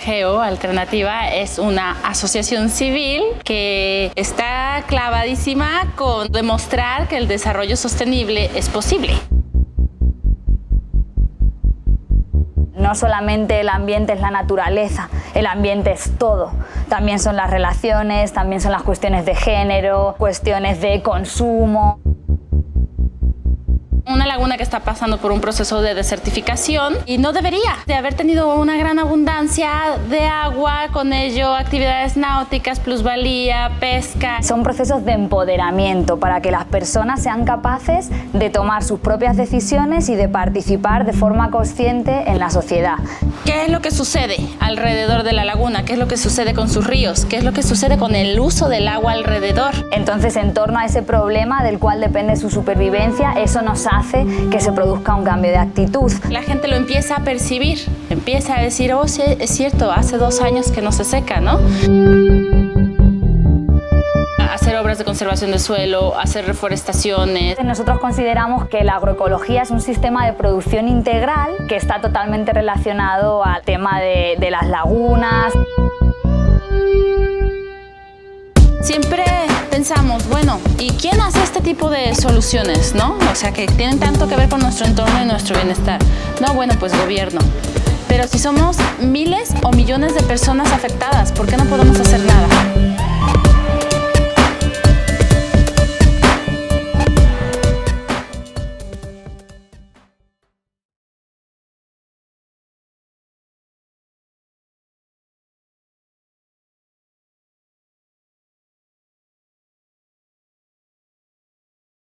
Geo Alternativa es una asociación civil que está clavadísima con demostrar que el desarrollo sostenible es posible. No solamente el ambiente es la naturaleza, el ambiente es todo. También son las relaciones, también son las cuestiones de género, cuestiones de consumo. Una laguna que está pasando por un proceso de desertificación y no debería de haber tenido una gran abundancia de agua, con ello actividades náuticas, plusvalía, pesca. Son procesos de empoderamiento para que las personas sean capaces de tomar sus propias decisiones y de participar de forma consciente en la sociedad. ¿Qué es lo que sucede alrededor de la laguna? ¿Qué es lo que sucede con sus ríos? ¿Qué es lo que sucede con el uso del agua alrededor? Entonces, en torno a ese problema del cual depende su supervivencia, eso nos hace que se produzca un cambio de actitud. La gente lo empieza a percibir, empieza a decir, oh, sí, es cierto, hace 2 años que no se seca, ¿no? Hacer obras de conservación del suelo, hacer reforestaciones. Nosotros consideramos que la agroecología es un sistema de producción integral que está totalmente relacionado al tema de las lagunas. Siempre pensamos, bueno, ¿y quién hace este tipo de soluciones, no? O sea, que tienen tanto que ver con nuestro entorno y nuestro bienestar. No, bueno, pues gobierno. Pero si somos miles o millones de personas afectadas, ¿por qué no podemos hacer nada?